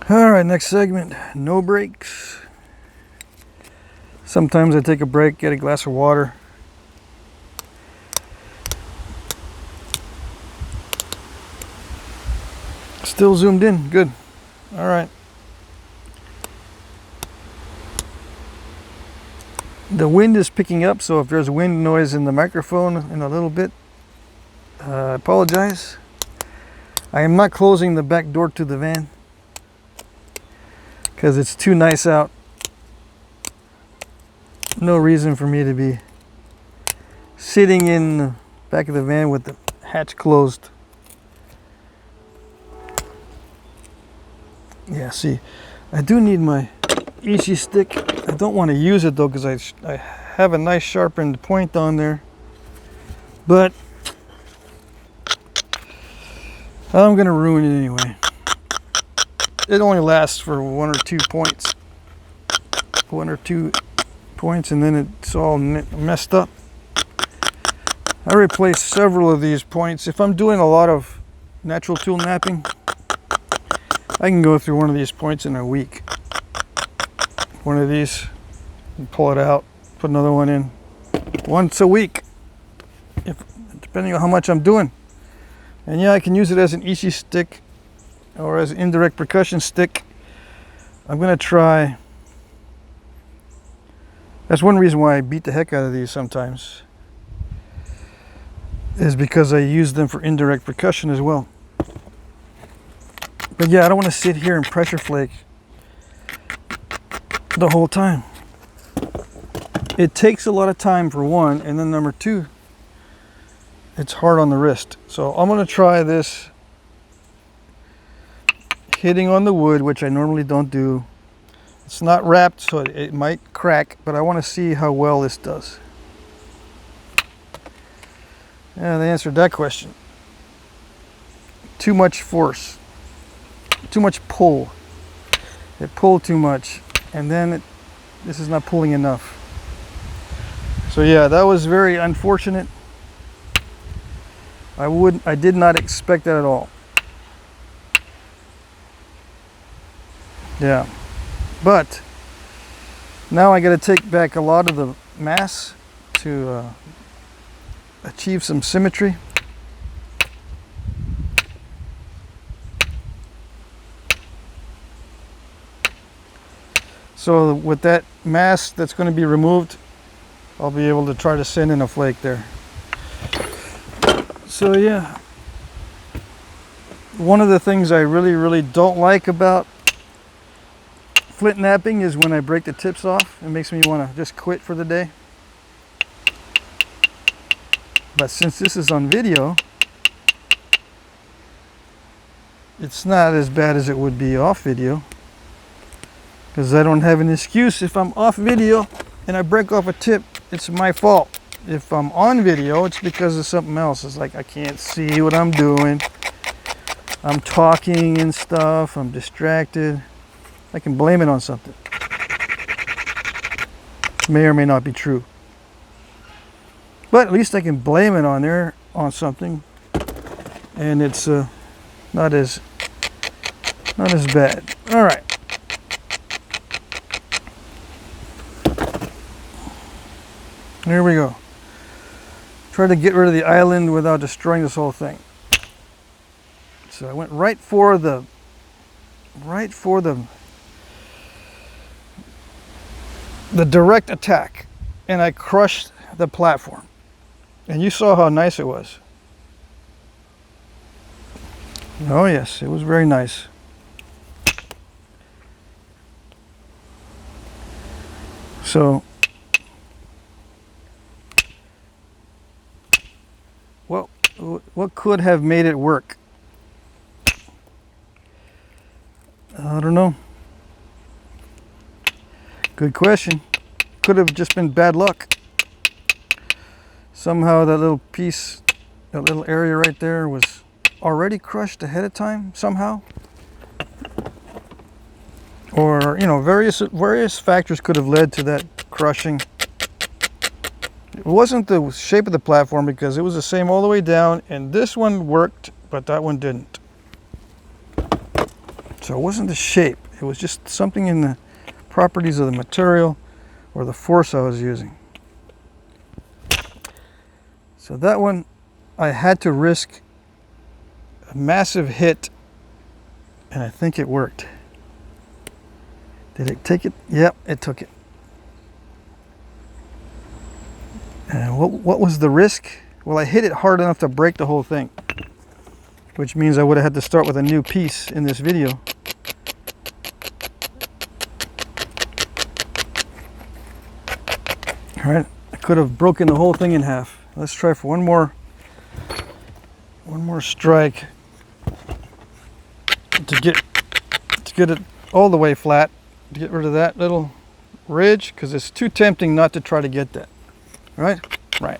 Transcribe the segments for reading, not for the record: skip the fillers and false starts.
All right, next segment, no breaks. Sometimes I take a break, get a glass of water. Still zoomed in, good. All right. The wind is picking up, so if there's wind noise in the microphone in a little bit, I apologize. I am not closing the back door to the van because it's too nice out. No reason for me to be sitting in the back of the van with the hatch closed. Yeah, see, I do need my Ishi stick. I don't want to use it though because I have a nice sharpened point on there. But I'm going to ruin it anyway. It only lasts for 1 or 2 points. 1 or 2 points and then it's all messed up. I replaced several of these points. If I'm doing a lot of natural tool knapping, I can go through one of these points in a week. One of these, and pull it out, put another one in once a week, depending on how much I'm doing. And yeah, I can use it as an Ishi stick or as an indirect percussion stick. I'm going to try. That's one reason why I beat the heck out of these sometimes, is because I use them for indirect percussion as well. But yeah, I don't want to sit here and pressure flake the whole time. It takes a lot of time for one, and then number two, it's hard on the wrist. So I'm going to try this hitting on the wood, which I normally don't do. It's not wrapped, so it might crack, but I want to see how well this does. Yeah, they answered that question. Too much force. Too much pull. It pulled too much, and then this is not pulling enough. So yeah, that was very unfortunate. I did not expect that at all. Yeah, but now I got to take back a lot of the mass to achieve some symmetry. So with that mass that's going to be removed, I'll be able to try to send in a flake there. So yeah, one of the things I really don't like about flint knapping is when I break the tips off. It makes me want to just quit for the day. But since this is on video, it's not as bad as it would be off video, because I don't have an excuse. If I'm off video and I break off a tip, it's my fault. If I'm on video, it's because of something else. It's like I can't see what I'm doing. I'm talking and stuff. I'm distracted. I can blame it on something. May or may not be true. But at least I can blame it on something, and it's not as bad. All right. Here we go. Try to get rid of the island without destroying this whole thing. So I went right for the direct attack, and I crushed the platform. And you saw how nice it was. Oh yes, it was very nice. So what could have made it work? I don't know. Good question. Could have just been bad luck. Somehow that little piece, that little area right there was already crushed ahead of time somehow. Or, you know, various factors could have led to that crushing. It wasn't the shape of the platform, because it was the same all the way down, and this one worked, but that one didn't. So it wasn't the shape, it was just something in the properties of the material or the force I was using. So that one, I had to risk a massive hit, and I think it worked. Did it take it? Yep, it took it. And what was the risk? Well, I hit it hard enough to break the whole thing, which means I would have had to start with a new piece in this video. All right, I could have broken the whole thing in half. Let's try for one more strike to get it all the way flat, to get rid of that little ridge, because it's too tempting not to try to get that. Right? Right.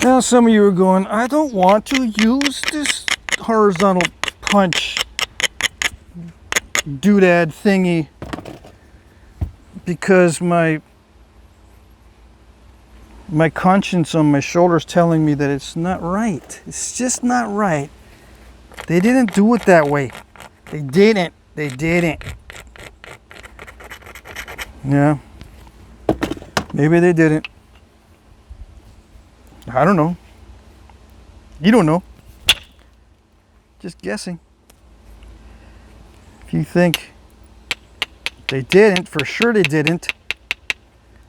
Now some of you are going, I don't want to use this horizontal punch doodad thingy because my conscience on my shoulder is telling me that it's not right. It's just not right. They didn't do it that way. They didn't. Yeah. Maybe they didn't. I don't know. You don't know. Just guessing. If you think they didn't, for sure they didn't,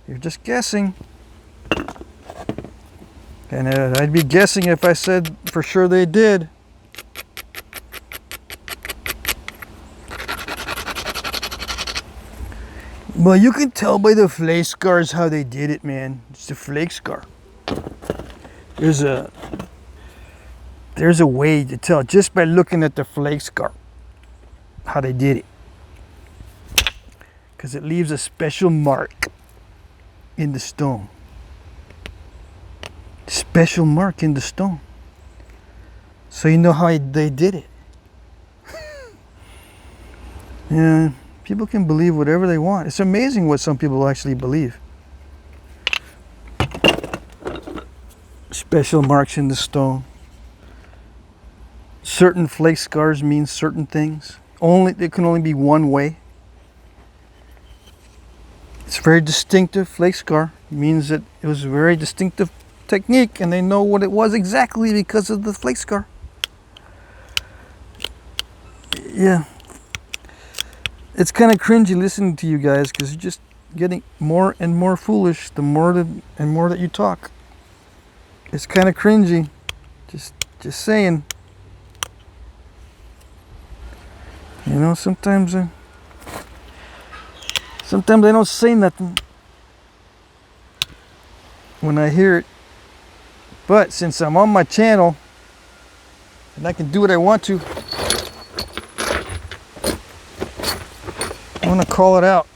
you're just guessing. And I'd be guessing if I said for sure they did. Well, you can tell by the flake scars how they did it, man. It's the flake scar. There's a way to tell just by looking at the flake scar how they did it. Because it leaves a special mark in the stone. Special mark in the stone. So you know how they did it. Yeah, people can believe whatever they want. It's amazing what some people actually believe. Special marks in the stone. Certain flake scars mean certain things. It can only be one way. It's very distinctive. Flake scar means that it was a very distinctive technique, and they know what it was exactly because of the flake scar. Yeah. It's kind of cringy listening to you guys because you're just getting more and more foolish the more that you talk. It's kind of cringy. Just saying. You know, sometimes I don't say nothing when I hear it. But since I'm on my channel and I can do what I want to, I want to call it out.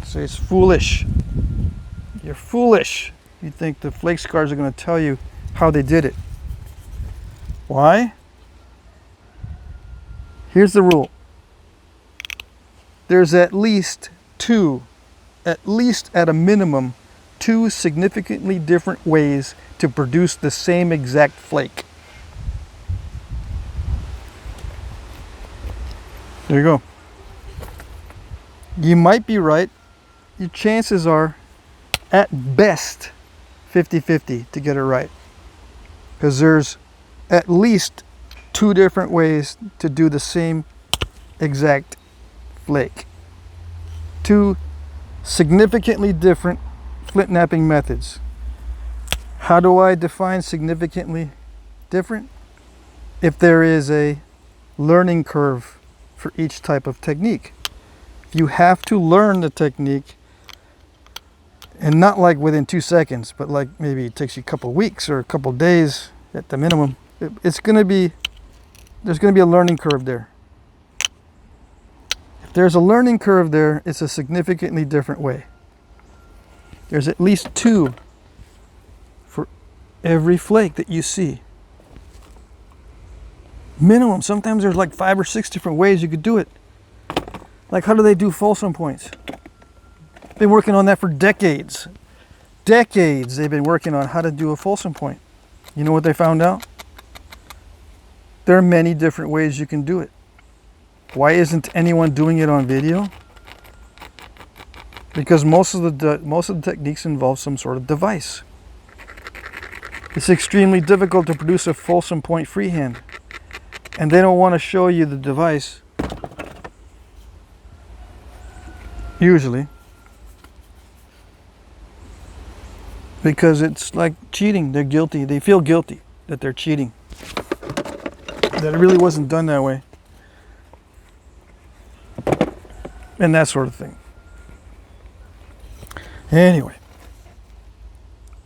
Say it's foolish. You're foolish. You think the flake scars are going to tell you how they did it. Why? Here's the rule. There's at least at a minimum, two significantly different ways to produce the same exact flake. There you go. You might be right. Your chances are at best 50-50 to get it right. Because there's at least two different ways to do the same exact flake. Two significantly different flint knapping methods. How do I define significantly different? If there is a learning curve for each type of technique. You have to learn the technique, and not like within 2 seconds, but like maybe it takes you a couple of weeks or a couple of days at the minimum. There's going to be a learning curve there. If there's a learning curve there, it's a significantly different way. There's at least two for every flake that you see. Minimum. Sometimes there's like 5 or 6 different ways you could do it. Like, how do they do fulcrum points? Been working on that for decades. Decades they've been working on how to do a fulcrum point. You know what they found out? There are many different ways you can do it. Why isn't anyone doing it on video? Because most of the techniques involve some sort of device. It's extremely difficult to produce a fulsome point freehand, and they don't want to show you the device, usually, because it's like cheating. They're guilty. They feel guilty that they're cheating, that it really wasn't done that way, and that sort of thing. Anyway,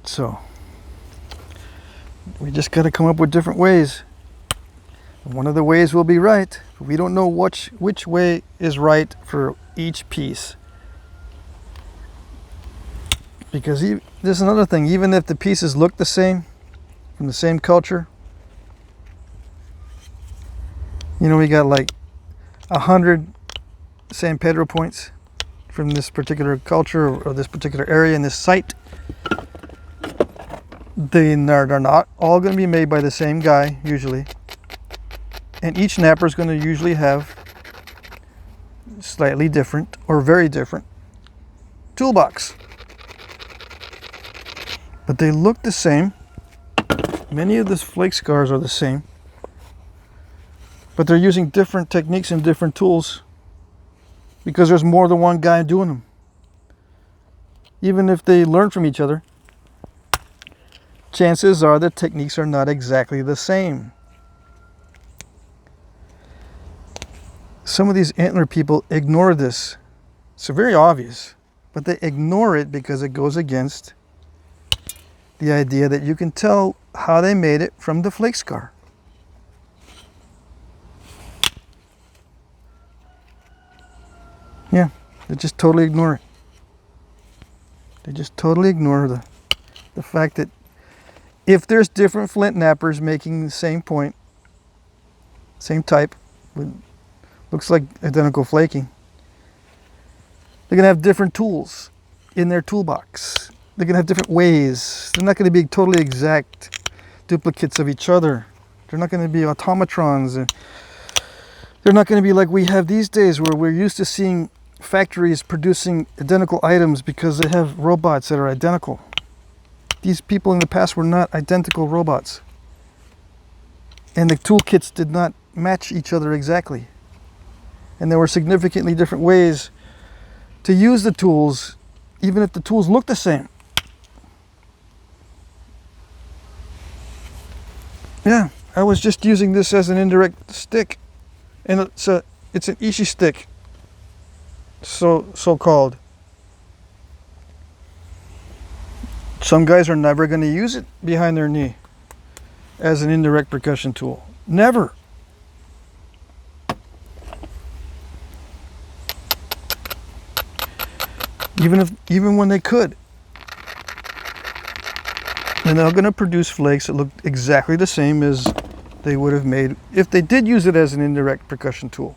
so we just got to come up with different ways. One of the ways will be right. We don't know which way is right for each piece. Because there's another thing, even if the pieces look the same, from the same culture, you know, we got like 100 San Pedro points from this particular culture or this particular area in this site. They're not all going to be made by the same guy, usually. And each napper is going to usually have slightly different or very different toolbox. But they look the same. Many of the flake scars are the same. But they're using different techniques and different tools because there's more than one guy doing them. Even if they learn from each other, chances are the techniques are not exactly the same. Some of these antler people ignore this. It's very obvious, but they ignore it because it goes against the idea that you can tell how they made it from the flake scar. Yeah, they just totally ignore it. They just totally ignore the fact that if there's different flint knappers making the same point, same type, with, looks like identical flaking, they're going to have different tools in their toolbox. They're going to have different ways. They're not going to be totally exact duplicates of each other. They're not going to be automatrons. They're not going to be like we have these days, where we're used to seeing factories producing identical items because they have robots that are identical. These people in the past were not identical robots. And the toolkits did not match each other exactly. And there were significantly different ways to use the tools, even if the tools look the same. Yeah, I was just using this as an indirect stick. And it's an ishi stick, so-called. Some guys are never going to use it behind their knee as an indirect percussion tool. Never. Even when they could. And they're going to produce flakes that look exactly the same as they would have made if they did use it as an indirect percussion tool.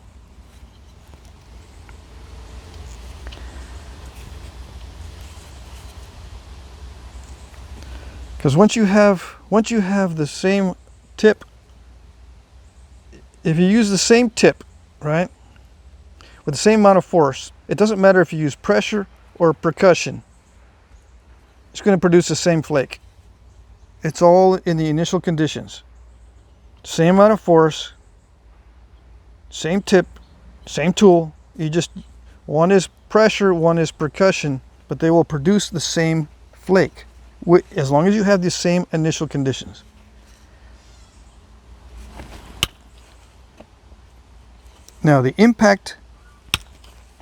Because once you have the same tip, if you use the same tip, right, with the same amount of force, it doesn't matter if you use pressure or percussion, it's going to produce the same flake. It's all in the initial conditions. Same amount of force, same tip, same tool. One is pressure, one is percussion, but they will produce the same flake as long as you have the same initial conditions. Now, the impact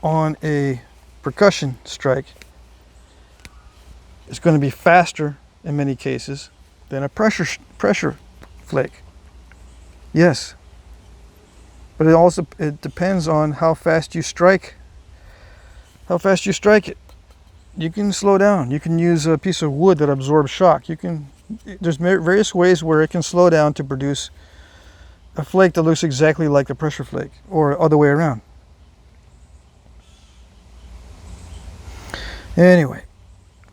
on a percussion strike is going to be faster in many cases than a pressure flake. Yes, but it depends on how fast you strike. It. You can slow down. You can use a piece of wood that absorbs shock. There's various ways where it can slow down to produce a flake that looks exactly like a pressure flake, or other way around. Anyway,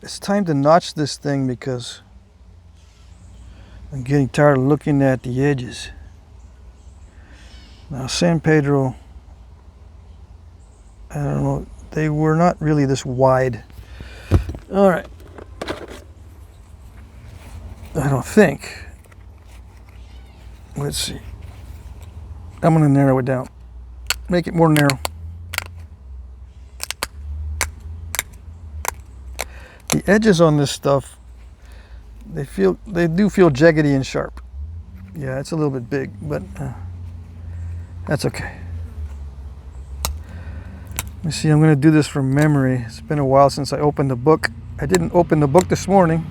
it's time to notch this thing because I'm getting tired of looking at the edges. Now San Pedro, I don't know, they were not really this wide. All right. I don't think. Let's see. I'm going to narrow it down. Make it more narrow. The edges on this stuff, they do feel jaggedy and sharp. Yeah, it's a little bit big, but that's okay. Let me see, I'm going to do this from memory. It's been a while since I opened the book. I didn't open the book this morning.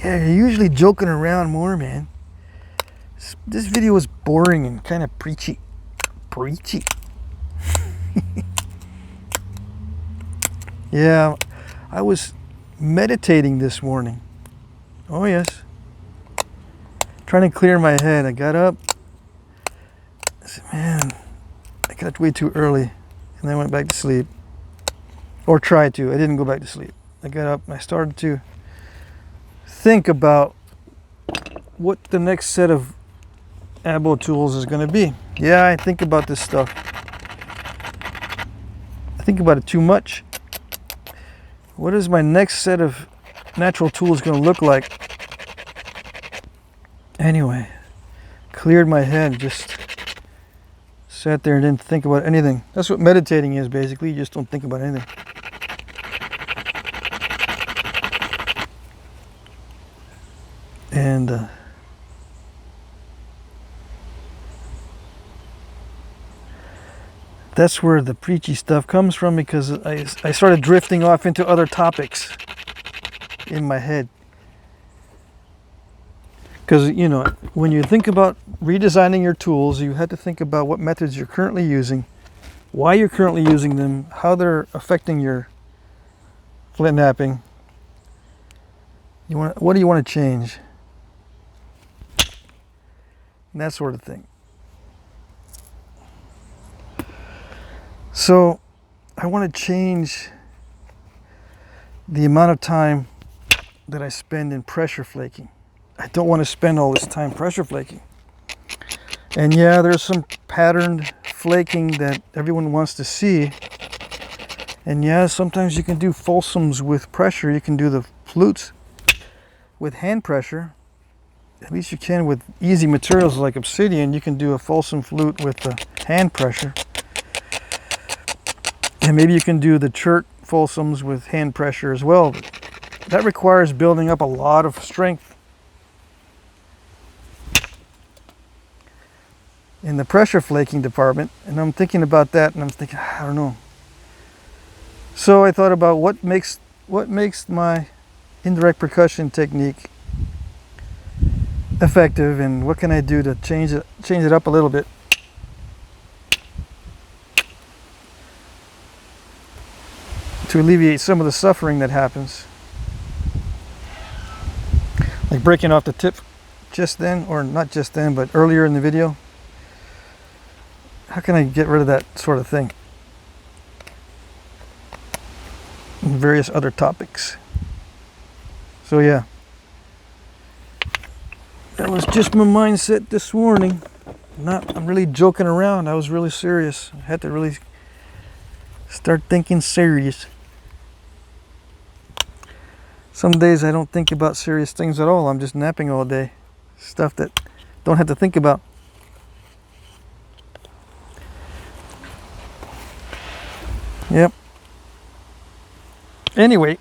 Yeah, you're usually joking around more, man. This video was boring and kind of preachy. Preachy. Yeah, I was meditating this morning. Oh, yes. Trying to clear my head. I got up. I said, man, I got up way too early. And then went back to sleep. Or tried to. I didn't go back to sleep. I got up and I started to think about what the next set of abo tools is going to be. Yeah, I think about this stuff. I think about it too much. What is my next set of natural tools going to look like? Anyway, cleared my head, just sat there and didn't think about anything. That's what meditating is, basically. You just don't think about anything. And that's where the preachy stuff comes from, because I started drifting off into other topics in my head. Because, you know, when you think about redesigning your tools, you have to think about what methods you're currently using, why you're currently using them, how they're affecting your flint knapping. What do you want to change? And that sort of thing. So I want to change the amount of time that I spend in pressure flaking. I don't want to spend all this time pressure flaking. And yeah, there's some patterned flaking that everyone wants to see. And yeah, sometimes you can do fulsums with pressure. You can do the flutes with hand pressure. At least you can with easy materials like obsidian. You can do a fulsum flute with the hand pressure. And maybe you can do the chert fulsums with hand pressure as well. But that requires building up a lot of strength in the pressure flaking department. And I'm thinking about that, and I'm thinking, I don't know. So I thought about what makes my indirect percussion technique effective, and what can I do to change it up a little bit. To alleviate some of the suffering that happens. Like breaking off the tip just then, or not just then, but earlier in the video. How can I get rid of that sort of thing? And various other topics. So yeah. That was just my mindset this morning. I'm really joking around. I was really serious. I had to really start thinking serious. Some days I don't think about serious things at all. I'm just napping all day. Stuff that don't have to think about. Yep. Anyway.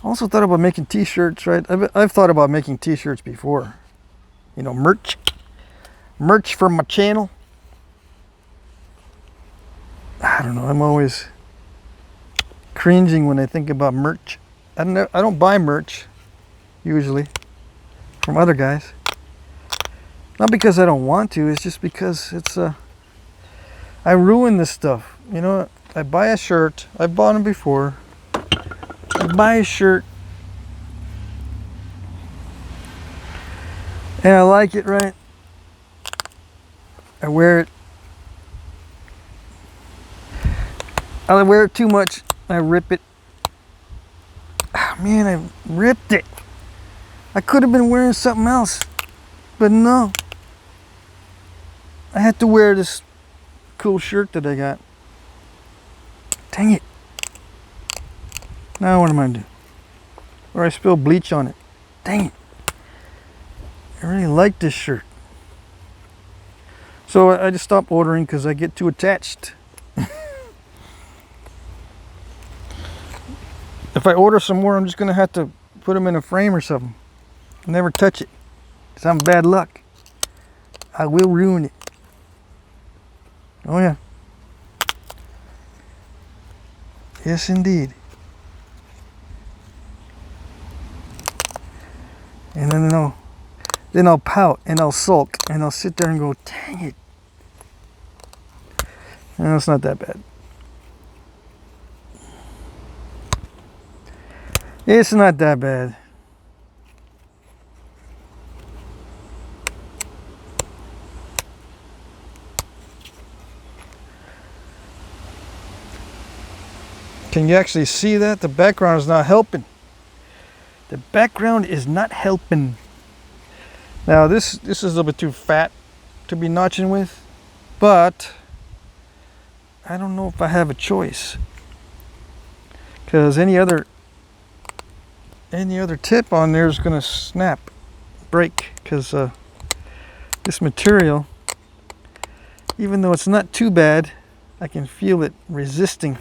Also thought about making t-shirts, right? I've thought about making t-shirts before. You know, merch for my channel. I don't know, I'm always cringing when I think about merch. I don't buy merch usually from other guys. Not because I don't want to, it's just because it's I ruin this stuff. You know, I buy a shirt, I've bought them before. I buy a shirt and I like it, right? I wear it. I wear it too much. I rip it. Oh, man, I ripped it. I could have been wearing something else, but no. I had to wear this cool shirt that I got. Dang it. Now what am I gonna do? Or I spilled bleach on it. Dang it. I really like this shirt. So I just stopped ordering because I get too attached. If I order some more, I'm just gonna have to put them in a frame or something. Never touch it. Because I'm bad luck. I will ruin it. Oh yeah. Yes indeed. And then I'll pout and I'll sulk and I'll sit there and go, dang it. No, it's not that bad. It's not that bad. Can you actually see that? The background is not helping. The background is not helping. Now this is a little bit too fat to be notching with, but I don't know if I have a choice. Because any other tip on there is gonna snap, break, because this material, even though it's not too bad, I can feel it resisting.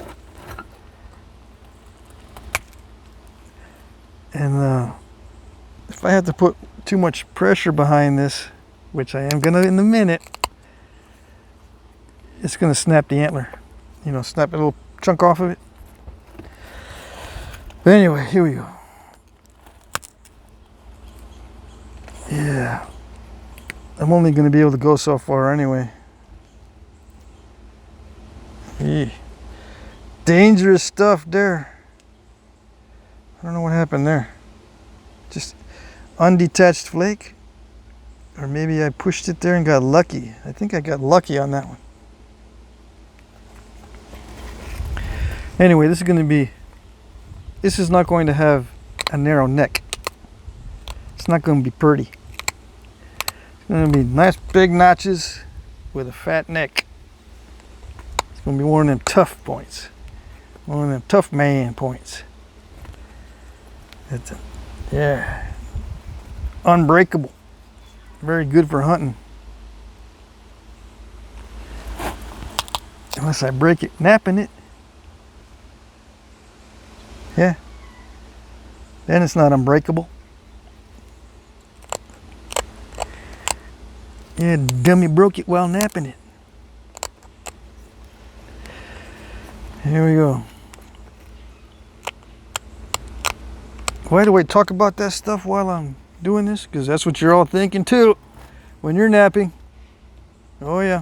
And if I have to put too much pressure behind this, which I am gonna in a minute, it's gonna snap the antler. You know, snap a little chunk off of it. But anyway, here we go. Yeah. I'm only gonna be able to go so far anyway. Eeh. Dangerous stuff there. I don't know what happened there. Just undetached flake. Or maybe I pushed it there and got lucky. I think I got lucky on that one. Anyway, this is not going to have a narrow neck. It's not going to be pretty. It's going to be nice big notches with a fat neck. It's going to be one of them tough points. One of them tough man points. Yeah, unbreakable, very good for hunting. Unless I break it napping it, yeah, then it's not unbreakable. Yeah, dummy broke it while napping it. Here we go. Why do I talk about that stuff while I'm doing this? Because that's what you're all thinking too when you're napping. Oh yeah.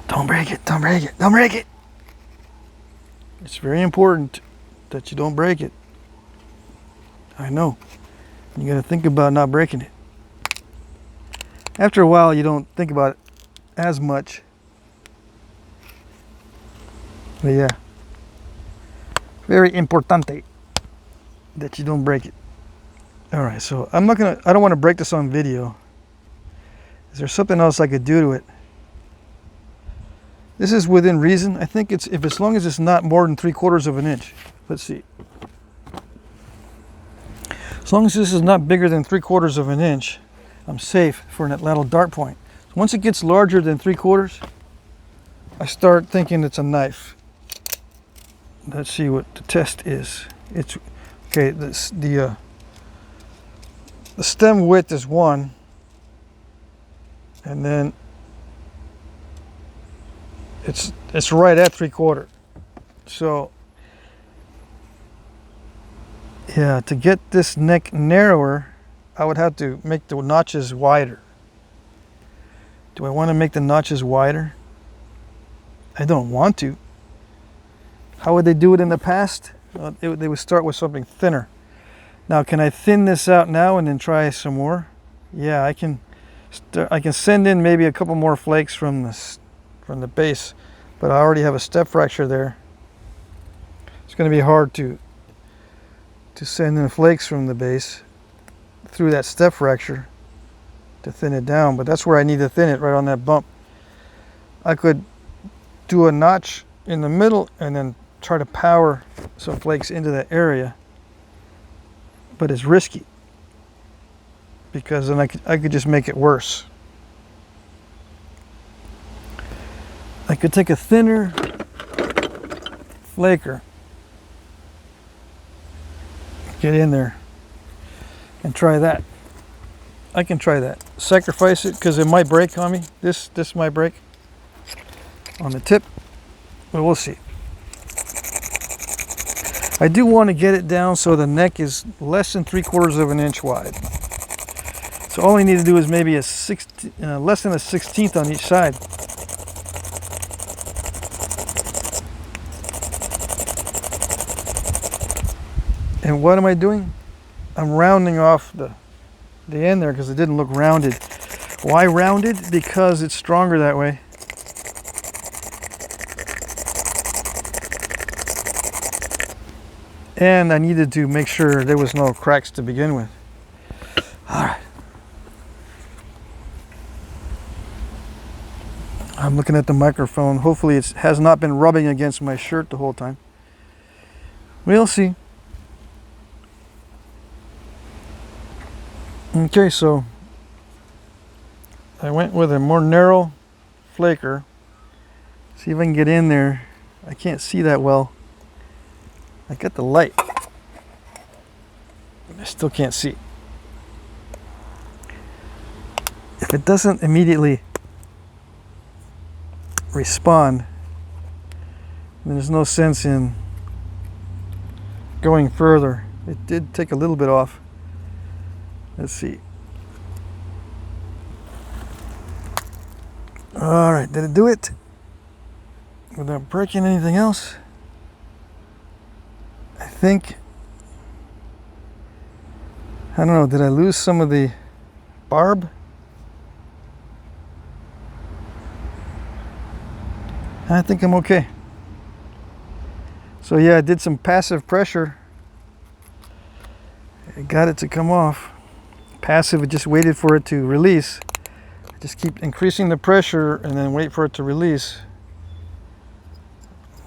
Don't break it, don't break it, don't break it. It's very important that you don't break it. I know. You got to think about not breaking it. After a while, you don't think about it as much. But yeah. Very importante that you don't break it. All right, so I don't want to break this on video. Is there something else I could do to it? This is within reason. I think it's as long as it's not more than 3/4 of an inch. Let's see. As long as this is not bigger than 3/4 of an inch, I'm safe for an little dart point. Once it gets larger than 3/4, I start thinking it's a knife. Let's see what the test is. It's okay. The stem width is 1, and then it's right at 3/4. So yeah, to get this neck narrower, I would have to make the notches wider. Do I want to make the notches wider? I don't want to. How would they do it in the past? They would start with something thinner. Now, can I thin this out now and then try some more? Yeah, I can I can send in maybe a couple more flakes from the base, but I already have a step fracture there. It's going to be hard to send in flakes from the base through that step fracture to thin it down, but that's where I need to thin it, right on that bump. I could do a notch in the middle and then try to power some flakes into that area, but it's risky because then I could just make it worse. I could take a thinner flaker, get in there and try that. I can try that. Sacrifice it because it might break on me. This might break on the tip, but we'll see. I do want to get it down so the neck is less than 3/4 of an inch wide. So all I need to do is maybe less than a 1/16 on each side. And what am I doing? I'm rounding off the end there because it didn't look rounded. Why rounded? Because it's stronger that way. And I needed to make sure there was no cracks to begin with. All right. I'm looking at the microphone. Hopefully it has not been rubbing against my shirt the whole time. We'll see. Okay, so I went with a more narrow flaker. See if I can get in there. I can't see that well. I got the light. I still can't see. If it doesn't immediately respond, then there's no sense in going further. It did take a little bit off. Let's see. All right, did it do it? Without breaking anything else? I think, I don't know, did I lose some of the barb? I think I'm okay. So yeah, I did some passive pressure. I got it to come off. Passive, I just waited for it to release. I just keep increasing the pressure and then wait for it to release.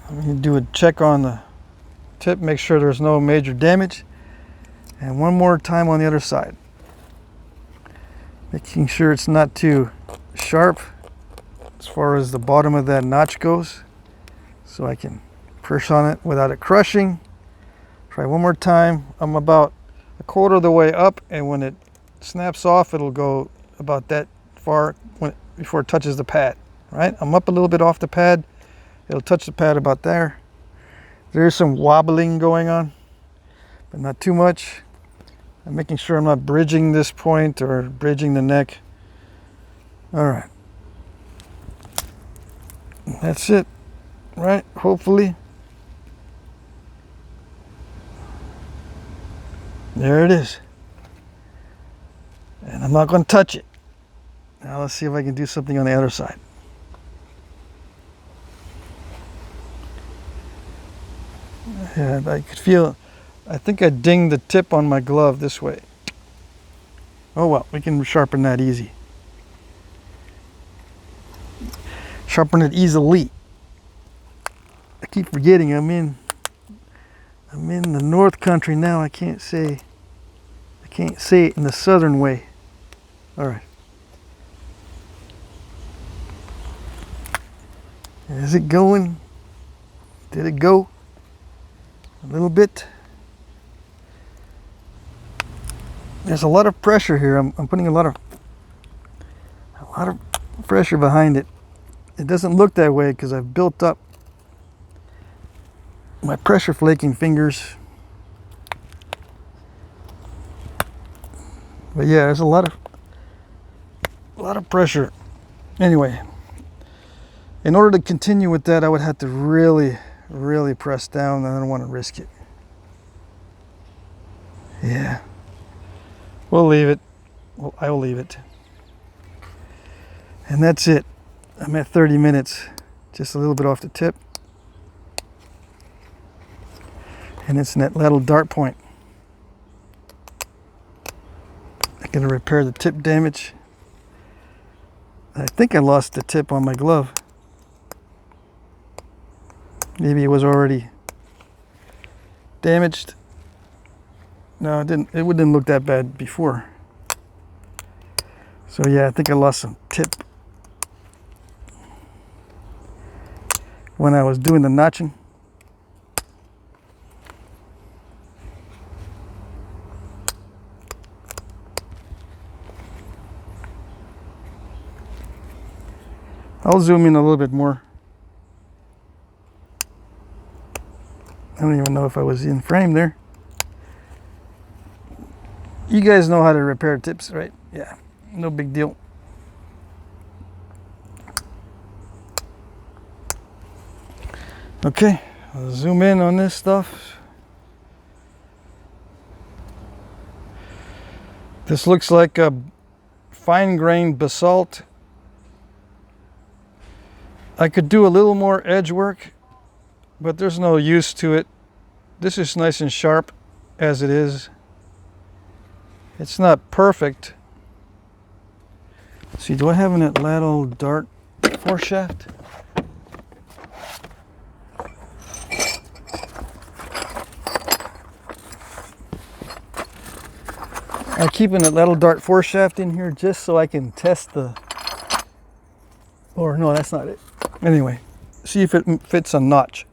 I'm going to do a check on the tip, make sure there's no major damage. And one more time on the other side. Making sure it's not too sharp as far as the bottom of that notch goes. So I can press on it without it crushing. Try one more time. I'm about 1/4 of the way up, and when it snaps off, it'll go about that far before it touches the pad. Right? I'm up a little bit off the pad. It'll touch the pad about there. There's some wobbling going on, but not too much. I'm making sure I'm not bridging this point or bridging the neck. All right. That's it, right? Hopefully. There it is. And I'm not going to touch it. Now let's see if I can do something on the other side. Yeah, I could feel, I think I dinged the tip on my glove this way. Oh well, we can sharpen that easy. Sharpen it easily. I keep forgetting I'm in the North Country now. I can't say it in the Southern way. All right. Is it going? Did it go? A little bit. There's a lot of pressure here. I'm putting a lot of pressure behind it. It doesn't look that way because I've built up my pressure flaking fingers. But yeah, there's a lot of pressure. Anyway, in order to continue with that, I would have to really press down, and I don't want to risk it. Yeah. We'll leave it. Well, I will leave it. And that's it. I'm at 30 minutes, just a little bit off the tip. And it's in that little dart point. I'm gonna repair the tip damage. I think I lost the tip on my glove. Maybe it was already damaged. No, it didn't. It didn't look that bad before. So yeah, I think I lost some tip when I was doing the notching. I'll zoom in a little bit more. I don't even know if I was in frame there. You guys know how to repair tips, right? Yeah, no big deal. Okay, I'll zoom in on this stuff. This looks like a fine-grained basalt. I could do a little more edge work, but there's no use to it. This is nice and sharp as it is. It's not perfect. Let's see, do I have an Atlato dart foreshaft? I keep an Atlato dart foreshaft in here just so I can test the, or no, that's not it. Anyway, see if it fits a notch.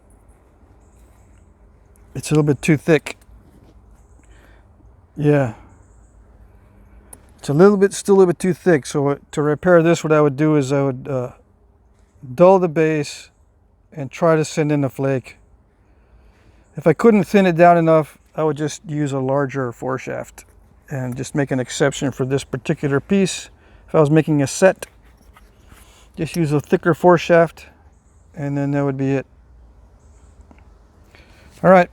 It's a little bit too thick. Yeah. It's a little bit, still a little bit too thick. So to repair this, what I would do is I would dull the base and try to send in a flake. If I couldn't thin it down enough, I would just use a larger foreshaft and just make an exception for this particular piece. If I was making a set, just use a thicker foreshaft, and then that would be it. All right.